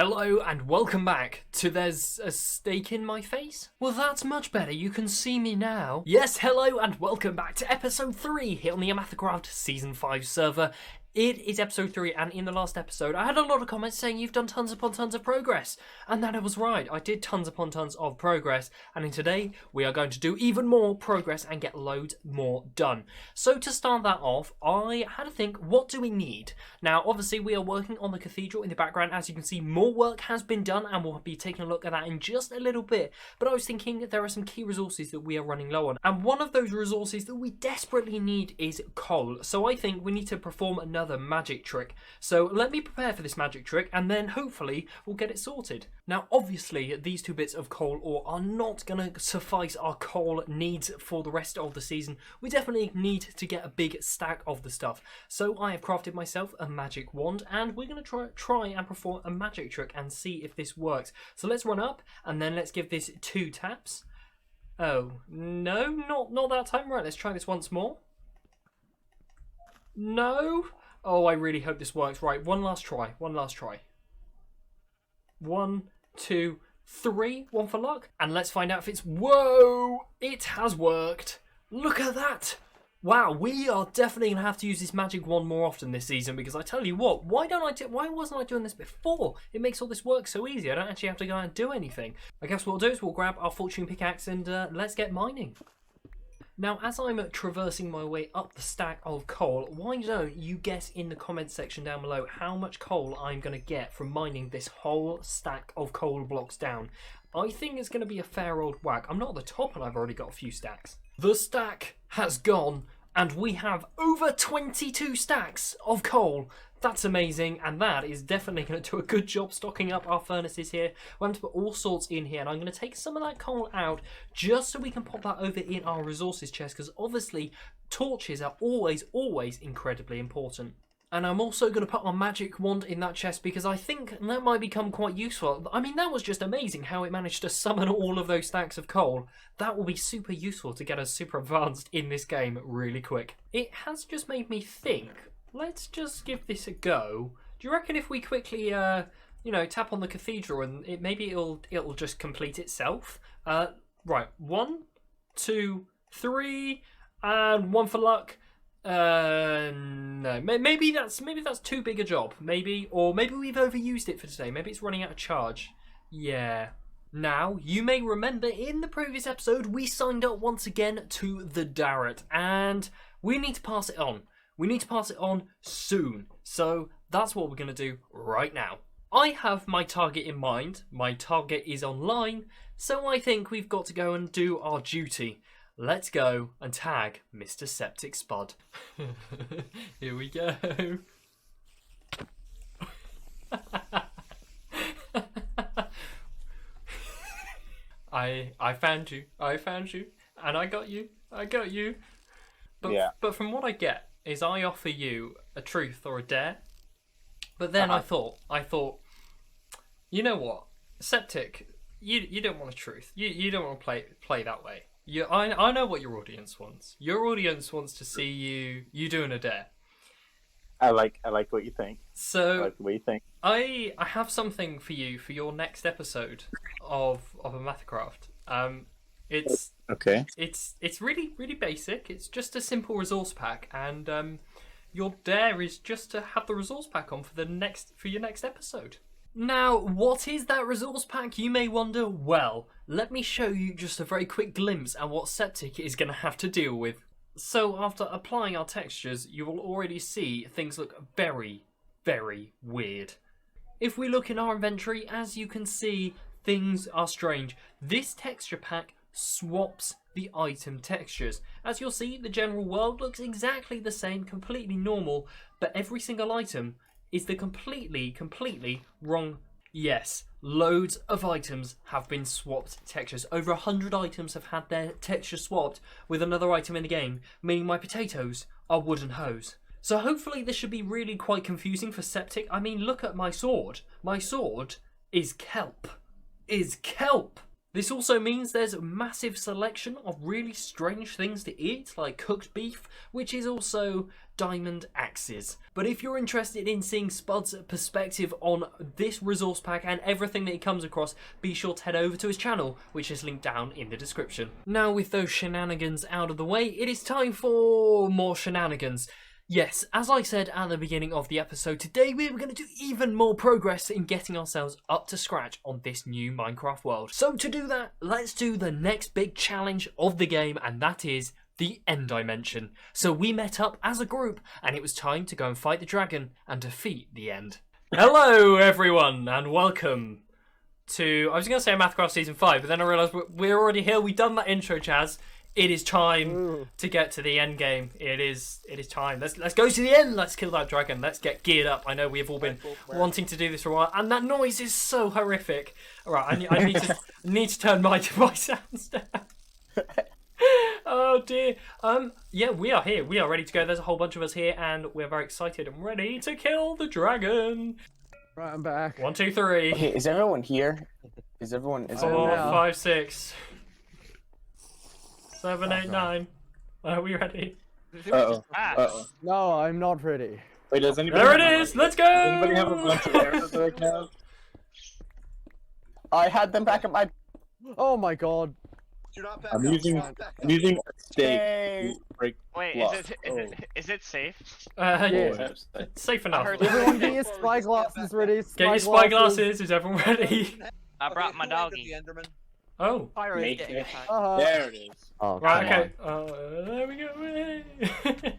Hello and welcome back to There's a Steak in My Face? Well, that's much better. You can see me now. Yes, hello and welcome back to episode 3 here on the OmathaCraft Season 5 server. It is episode 3, and in the last episode I had a lot of comments saying you've done tons upon tons of progress, and that I was right. I did tons upon tons of progress, and in today we are going to do even more progress and get loads more done. So to start that off, I had to think, what do we need? Now obviously we are working on the cathedral in the background. As you can see, more work has been done, and we'll be taking a look at that in just a little bit. But I was thinking there are some key resources that we are running low on, and one of those resources that we desperately need is coal. So I think we need to perform another magic trick. So let me prepare for this magic trick, and then hopefully we'll get it sorted. Now obviously these 2 bits of coal ore are not going to suffice our coal needs for the rest of the season. We definitely need to get a big stack of the stuff. So I have crafted myself a magic wand, and we're going to try and perform a magic trick and see if this works. So let's run up and then let's give this 2 taps. Oh no, not that time. Right, let's try this once more. No. Oh, I really hope this works. Right, one last try. 1, 2, 3. 1 for luck. And let's find out if it's... Whoa! It has worked. Look at that. Wow, we are definitely going to have to use this magic wand more often this season, because I tell you what, why wasn't I doing this before? It makes all this work so easy. I don't actually have to go out and do anything. I guess what we'll do is we'll grab our fortune pickaxe and let's get mining. Now, as I'm traversing my way up the stack of coal, why don't you guess in the comments section down below how much coal I'm going to get from mining this whole stack of coal blocks down. I think it's going to be a fair old whack. I'm not at the top and I've already got a few stacks. The stack has gone, and we have over 22 stacks of coal. That's amazing, and that is definitely going to do a good job stocking up our furnaces here. We're going to put all sorts in here, and I'm going to take some of that coal out just so we can pop that over in our resources chest, because obviously torches are always incredibly important. And I'm also going to put our magic wand in that chest, because I think that might become quite useful. I mean, that was just amazing how it managed to summon all of those stacks of coal. That will be super useful to get us super advanced in this game really quick. It has just made me think, let's just give this a go. Do you reckon if we quickly, tap on the cathedral and maybe it'll just complete itself? Right, 1, 2, 3, and 1 for luck. No, maybe that's too big a job. Maybe we've overused it for today. Maybe it's running out of charge. Yeah. Now, you may remember in the previous episode we signed up once again to the Darret, and we need to pass it on. We need to pass it on soon. So that's what we're going to do right now. I have my target in mind. My target is online, so I think we've got to go and do our duty. Let's go and tag Mr. Septic Spud. Here we go. I found you. And I got you. But from what I get is I offer you a truth or a dare. But then I thought, you know what? Septic, you don't want a truth. You don't want to play that way. I know what your audience wants. Your audience wants to see you doing a dare. I like what you think. So I like the way you think. I have something for you for your next episode of OmathaCraft. It's okay. It's really basic. It's just a simple resource pack, and your dare is just to have the resource pack on for your next episode. Now, what is that resource pack, you may wonder? Well, let me show you just a very quick glimpse at what Septic is going to have to deal with. So, after applying our textures, you will already see things look very weird. If we look in our inventory, as you can see, things are strange. This texture pack swaps the item textures. As you'll see, the general world looks exactly the same, completely normal, but every single item is the completely wrong. Yes, loads of items have been swapped textures. Over 100 items have had their texture swapped with another item in the game, meaning my potatoes are wooden hoes. So hopefully this should be really quite confusing for Septic. I mean, look at my sword. My sword is kelp. This also means there's a massive selection of really strange things to eat, like cooked beef, which is also diamond axes. But if you're interested in seeing Spud's perspective on this resource pack and everything that he comes across, be sure to head over to his channel, which is linked down in the description. Now with those shenanigans out of the way, it is time for more shenanigans. Yes, as I said at the beginning of the episode, today we're going to do even more progress in getting ourselves up to scratch on this new Minecraft world. So to do that, let's do the next big challenge of the game, and that is the end dimension. So we met up as a group, and it was time to go and fight the dragon and defeat the end. Hello everyone, and welcome to, I was going to say OmathaCraft Season 5, but then I realised we're already here, we've done that intro, Chaz. It is time to get to the end game. It is time. Let's go to the end. Let's kill that dragon. Let's get geared up. I know we have all been wanting to do this for a while, and that noise is so horrific. All right, I need to turn my sounds down. Oh dear. Yeah, we are here. We are ready to go. There's a whole bunch of us here, and we're very excited and ready to kill the dragon. Right, I'm back. 1, 2, 3. Okay, is everyone here? Is everyone? 4, 5, 6. 7, 8, 9. Are we ready? Uh-oh. Uh-oh. No, I'm not ready. Wait, does anybody There it is! Let's go! Does anybody have a bunch of arrows right now? I had them back at my. Oh my god. I'm using a stake Yay. to break Wait, blocks. is it safe? Yeah, Yeah. it's safe enough. heard Everyone get your spy glasses ready. Get your spy glasses. Is everyone ready? I brought my doggy. Oh. Make it. There There it is. Oh, Right, come okay. There we go.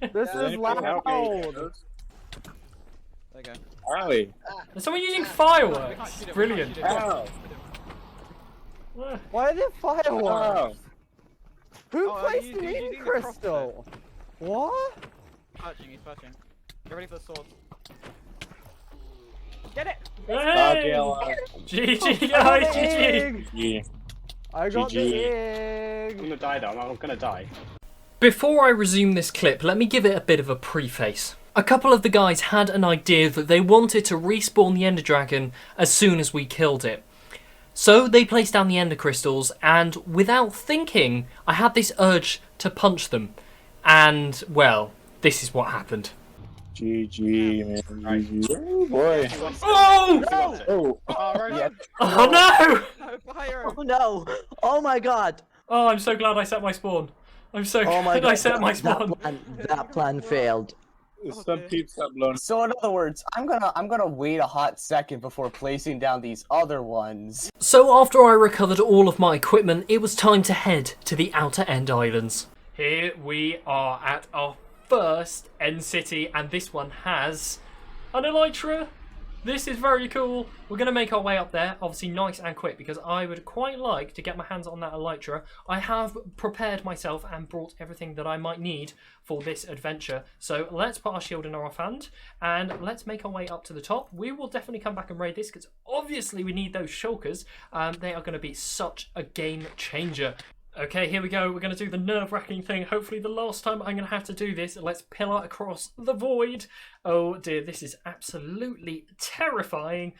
This Does is anybody have any loud. arrows? Okay. Alright. Is someone using fireworks? Brilliant. Ow. Why are there fireworks? Ow. Who Oh, placed you an need in a crystal? What? He's punching. Get ready for the sword. Get it! Hey! GG guys, GG. Egg! Yeah. I got GG. the I'm egg. gonna die though. I'm gonna die. Before I resume this clip, let me give it a bit of a preface. A couple of the guys had an idea that they wanted to respawn the Ender Dragon as soon as we killed it. So they placed down the Ender Crystals, and without thinking, I had this urge to punch them. And, well, this is what happened. GG, man. GG. Oh boy. Oh! Oh. Yeah. Oh no! No fire! Oh no! Oh my god! Oh, I'm so glad I set my spawn. I'm so Oh my glad I god! set my spawn. That plan failed. Some peeps have blown. So in other words, I'm gonna wait a hot second before placing down these other ones. So after I recovered all of my equipment, it was time to head to the Outer End Islands. Here we are at our first end city, and this one has an elytra. This is very cool. We're going to make our way up there, obviously nice and quick, because I would quite like to get my hands on that elytra. I have prepared myself and brought everything that I might need for this adventure. So let's put our shield in our offhand, and let's make our way up to the top. We will definitely come back and raid this, because obviously we need those shulkers. They are going to be such a game changer. Okay, here we go. We're going to do the nerve-wracking thing. Hopefully the last time I'm going to have to do this. Let's pillar across the void. Oh dear, this is absolutely terrifying.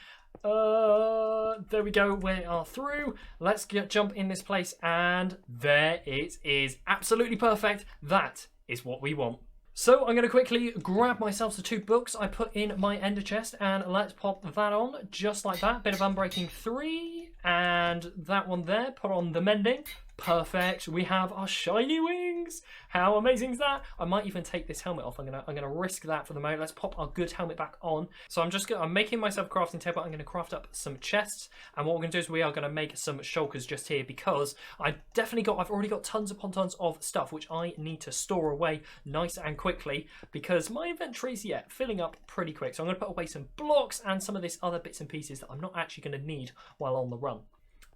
There we go. We are through. Let's jump in this place, and there it is. Absolutely perfect. That is what we want. So I'm going to quickly grab myself the 2 books I put in my ender chest, and let's pop that on just like that. Bit of Unbreaking 3, and that one there. Put on the Mending. Perfect. We have our shiny wings. How amazing is that? I might even take this helmet off. I'm gonna risk that for the moment. Let's pop our good helmet back on. So I'm making myself a crafting table. I'm gonna craft up some chests, and what we're gonna do is we are gonna make some shulkers just here, because I've already got tons upon tons of stuff which I need to store away nice and quickly, because my inventory's filling up pretty quick. So I'm gonna put away some blocks and some of this other bits and pieces that I'm not actually gonna need while on the run.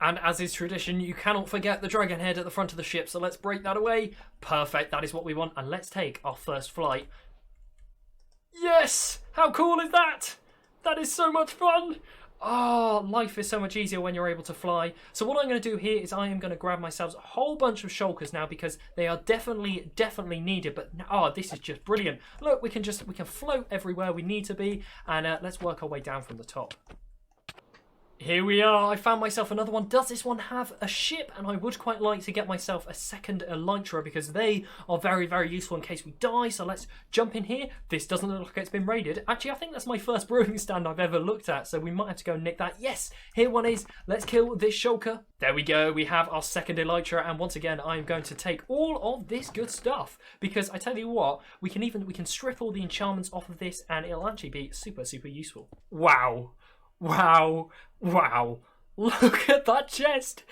And as is tradition, you cannot forget the dragon head at the front of the ship, so let's break that away. Perfect, that is what we want, and let's take our first flight. Yes! How cool is that? That is so much fun! Oh, life is so much easier when you're able to fly. So what I'm going to do here is I am going to grab myself a whole bunch of shulkers now, because they are definitely needed. But oh, this is just brilliant. Look, we can float everywhere we need to be, and let's work our way down from the top. Here we are. I found myself another one. Does this one have a ship? And I would quite like to get myself a second elytra because they are very, very useful in case we die. So let's jump in here. This doesn't look like it's been raided. Actually, I think that's my first brewing stand I've ever looked at. So we might have to go and nick that. Yes, here one is. Let's kill this shulker. There we go. We have our second elytra. And once again, I'm going to take all of this good stuff because I tell you what, we can strip all the enchantments off of this and it'll actually be super, super useful. Wow. Wow, wow, look at that chest.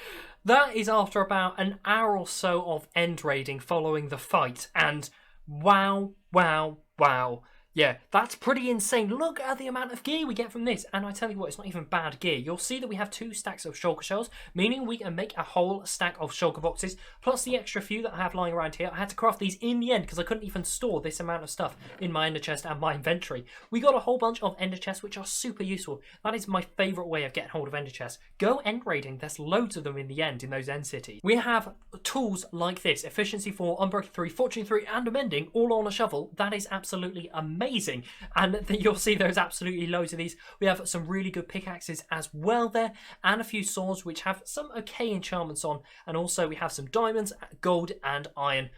That is after about an hour or so of end raiding following the fight. And wow, wow, wow. Yeah, that's pretty insane. Look at the amount of gear we get from this. And I tell you what, it's not even bad gear. You'll see that we have 2 stacks of shulker shells, meaning we can make a whole stack of shulker boxes, plus the extra few that I have lying around here. I had to craft these in the end because I couldn't even store this amount of stuff in my ender chest and my inventory. We got a whole bunch of ender chests, which are super useful. That is my favourite way of getting hold of ender chests. Go end raiding. There's loads of them in the end in those end cities. We have tools like this. Efficiency 4, Unbroken 3, Fortune 3, and Amending, all on a shovel. That is absolutely amazing. And you'll see there's absolutely loads of these. We have some really good pickaxes as well there, and a few swords which have some okay enchantments on, and also we have some diamonds, gold, and iron.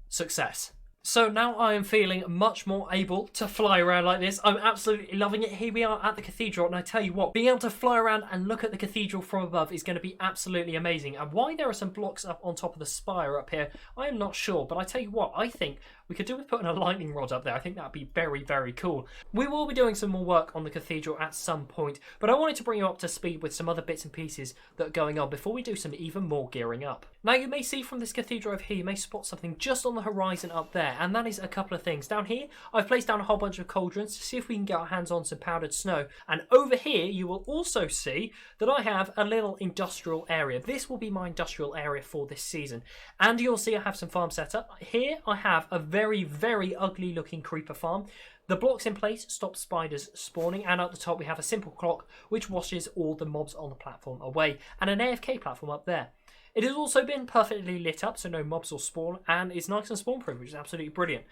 Success. So now I am feeling much more able to fly around like this. I'm absolutely loving it. Here we are at the cathedral, and I tell you what, being able to fly around and look at the cathedral from above is going to be absolutely amazing. And why there are some blocks up on top of the spire up here, I am not sure. But I tell you what, I think we could do with putting a lightning rod up there. I think that would be very, very cool. We will be doing some more work on the cathedral at some point, but I wanted to bring you up to speed with some other bits and pieces that are going on before we do some even more gearing up. Now you may see from this cathedral over here, you may spot something just on the horizon up there, and that is a couple of things. Down here, I've placed down a whole bunch of cauldrons to see if we can get our hands on some powdered snow, and over here you will also see that I have a little industrial area. This will be my industrial area for this season, and you'll see I have some farm set up. Here I have a very, very ugly looking creeper farm. The blocks in place stop spiders spawning, and at the top we have a simple clock which washes all the mobs on the platform away, and an AFK platform up there. It has also been perfectly lit up so no mobs will spawn, and is nice and spawn proof, which is absolutely brilliant.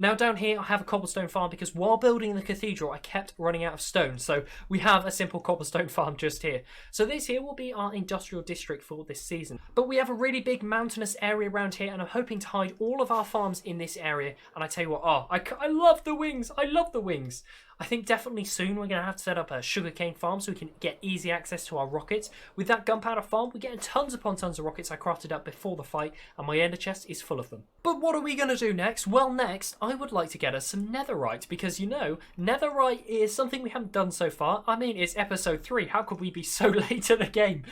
Now down here I have a cobblestone farm because while building the cathedral I kept running out of stone, so we have a simple cobblestone farm just here. So this here will be our industrial district for this season. But we have a really big mountainous area around here, and I'm hoping to hide all of our farms in this area. And I tell you what, I love the wings, I love the wings. I think definitely soon we're going to have to set up a sugarcane farm so we can get easy access to our rockets. With that gunpowder farm, we're getting tons upon tons of rockets I crafted up before the fight, and my ender chest is full of them. But what are we going to do next? Well, next, I would like to get us some netherite, because, you know, netherite is something we haven't done so far. I mean, it's episode 3. How could we be so late to the game?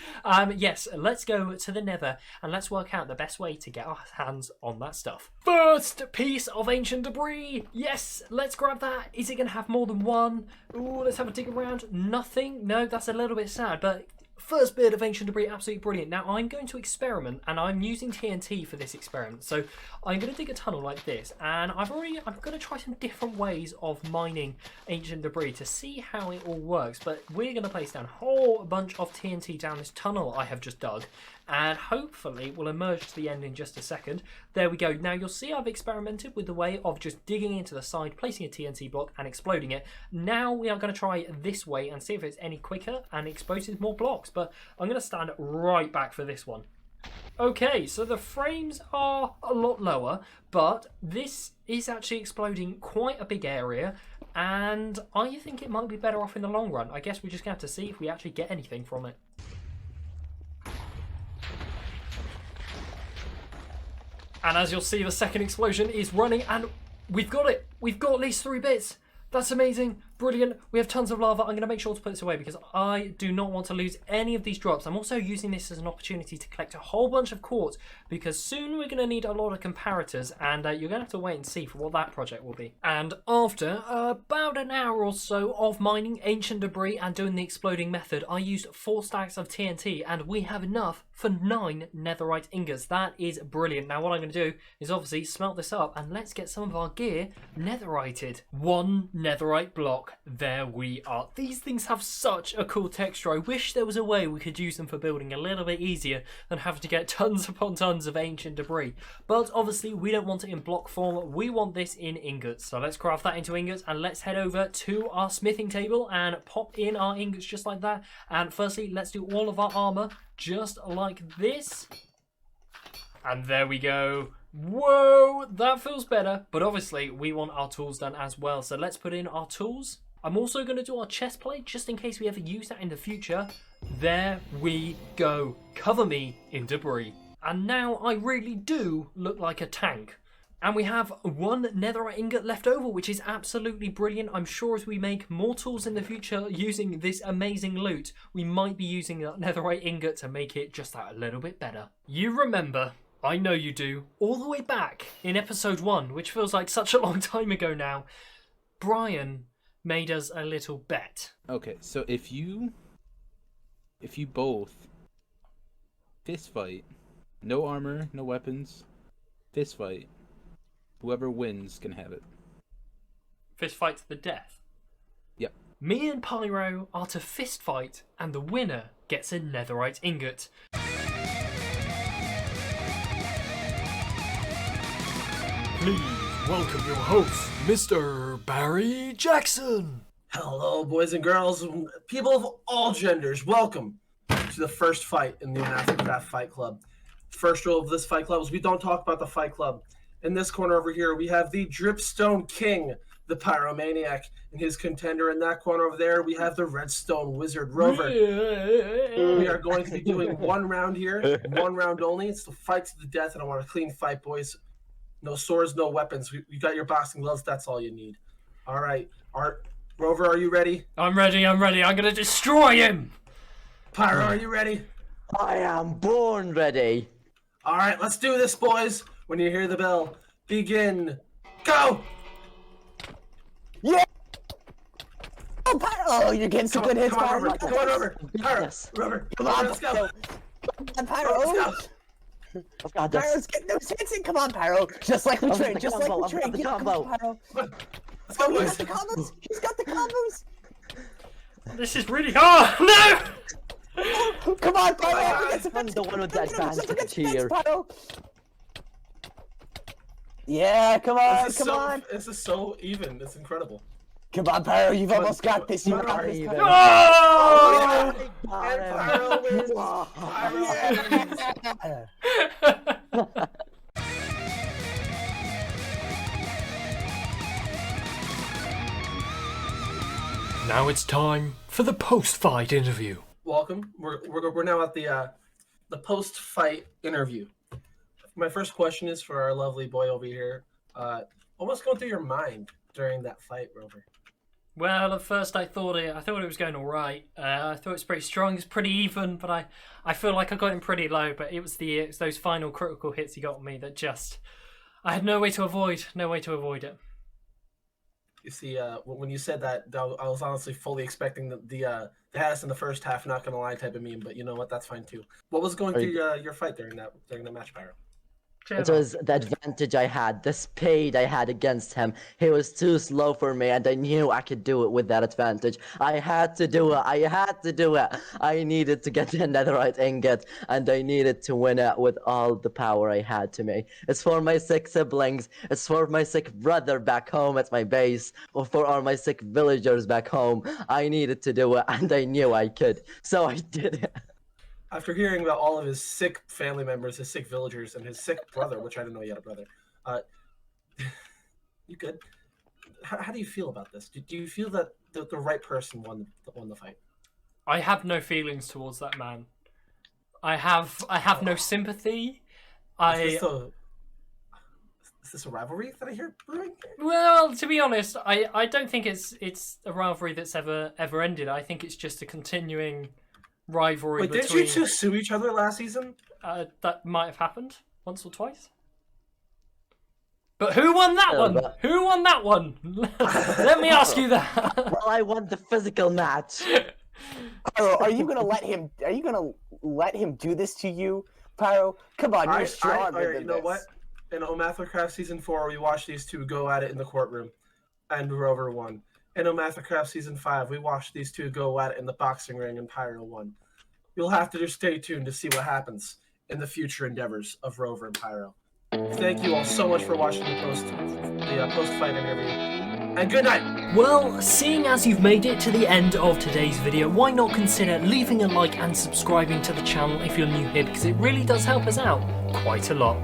Yes, let's go to the nether, and let's work out the best way to get our hands on that stuff. First piece of ancient debris. Yes, let's grab that. Is it going to have more than one? Ooh, let's have a dig around. Nothing. No, that's a little bit sad, but first bit of ancient debris, absolutely brilliant. Now I'm going to experiment, and I'm using TNT for this experiment. So I'm going to dig a tunnel like this, and I'm going to try some different ways of mining ancient debris to see how it all works. But we're going to place down a whole bunch of TNT down this tunnel I have just dug, and hopefully we'll emerge to the end in just a second. There we go. Now you'll see I've experimented with the way of just digging into the side, placing a TNT block and exploding it. Now we are going to try this way and see if it's any quicker and exposes more blocks, but I'm going to stand right back for this one. Okay, so the frames are a lot lower, but this is actually exploding quite a big area, and I think it might be better off in the long run. I guess we're just going to have to see if we actually get anything from it. And as you'll see, the second explosion is running, and we've got it. We've got at least 3 bits. That's amazing. Brilliant. We have tons of lava. I'm going to make sure to put this away because I do not want to lose any of these drops. I'm also using this as an opportunity to collect a whole bunch of quartz because soon we're going to need a lot of comparators, and you're going to have to wait and see for what that project will be. And after about an hour or so of mining ancient debris and doing the exploding method, I used 4 stacks of TNT, and we have enough for 9 netherite ingots. That is brilliant. Now what I'm going to do is obviously smelt this up, and let's get some of our gear netherited. 1 netherite block. block. There we are. These things have such a cool texture. I wish there was a way we could use them for building a little bit easier than having to get tons upon tons of ancient debris. But obviously we don't want it in block form. We want this in ingots. So let's craft that into ingots and let's head over to our smithing table and pop in our ingots just like that. And firstly, let's do all of our armor just like this. And there we go. Whoa, that feels better. But obviously, we want our tools done as well. So let's put in our tools. I'm also going to do our chest plate just in case we ever use that in the future. There we go. Cover me in debris. And now I really do look like a tank. And we have one netherite ingot left over, which is absolutely brilliant. I'm sure as we make more tools in the future using this amazing loot, we might be using that netherite ingot to make it just that a little bit better. You remember, I know you do, all the way back in episode 1, which feels like such a long time ago now, Brian made us a little bet. Okay, so if you both fist fight, no armor, no weapons, fist fight, whoever wins can have it. Fist fight to the death? Yep. Me and Pyro are to fist fight, and the winner gets a netherite ingot. Please welcome your host, Mr. Barry Jackson. Hello, boys and girls, people of all genders. Welcome to the first fight in the OmathaCraft Fight Club. First rule of this Fight Club is we don't talk about the Fight Club. In this corner over here, we have the Dripstone King, the Pyromaniac, and his contender. In that corner over there, we have the Redstone Wizard, Rover. We are going to be doing one round here, one round only. It's the fight to the death, and I want a clean fight, boys. No swords, no weapons. You got your boxing gloves. That's all you need. All right. Rover, are you ready? I'm ready. I'm going to destroy him. Pyro, are you ready? I am born ready. All right. Let's do this, boys. When you hear the bell, begin. Go! Yeah! Oh, Pyro! Oh, you're getting some good hits, Come on, Pyro. Rover. Come on, Rover. Pyro, Yes. Rover. Come on, let's go. Come on, Pyro. Let's go. I've got this. Pyro's getting those hits in. Come on, Pyro. Just like we I've got trained. the Just like combo, we I've got trained. the Come combo. on, Pyro. Let's go, He's boys. got the combos. He's got the combos. This is really hard. No! Come on, Pyro. I'm the one with the advantage here. Pyro. Yeah, come on, This is come so, on. This is so even. It's incredible. Come on, Pyro. You've almost got this. You Come got on, this. even. Pyro. Oh! And Pyro wins. Pyro wins. Now it's time for the post-fight interview. Welcome. We're now at the post-fight interview. My first question is for our lovely boy over here. What's going through your mind during that fight, Rover? Well, at first I thought it was going all right. I thought it was pretty strong. It's pretty even, but I feel like I got him pretty low. But it's those final critical hits he got on me that just I had no way to avoid it. You see, when you said that, I was honestly fully expecting the Hattis in the first half, not gonna lie type of meme. But you know what? That's fine too. What was going through your fight during the match, Pyro? It was the advantage I had, the speed I had against him. He was too slow for me, and I knew I could do it with that advantage. I had to do it. I needed to get the netherite ingot, and I needed to win it with all the power I had to me. It's for my sick siblings. It's for my sick brother back home at my base, or for all my sick villagers back home. I needed to do it, and I knew I could, so I did it. After hearing about all of his sick family members, his sick villagers, and his sick brother, which I didn't know he had a brother, you good? How do you feel about this? Do you feel that the right person won the fight? I have no feelings towards that man. I have no sympathy. Is this a rivalry that I hear brewing? Well, to be honest, I don't think it's a rivalry that's ever ended. I think it's just a continuing rivalry. Wait, between... didn't you two sue each other last season? That might have happened once or twice. But who won that one? Who won that one? Let me ask you that. Well, I won the physical match. Pyro, are you gonna let him? Are you gonna let him do this to you, Pyro? Come on, you're stronger than you know this. what? In OmathaCraft Season 4, we watched these two go at it in the courtroom, and Rover won. in OmathaCraft Season 5. We watched these two go at it in the boxing ring and Pyro won. You'll have to just stay tuned to see what happens in the future endeavors of Rover and Pyro. Thank you all so much for watching the post-fight interview. And good night! Well, seeing as you've made it to the end of today's video, why not consider leaving a like and subscribing to the channel if you're new here, because it really does help us out quite a lot.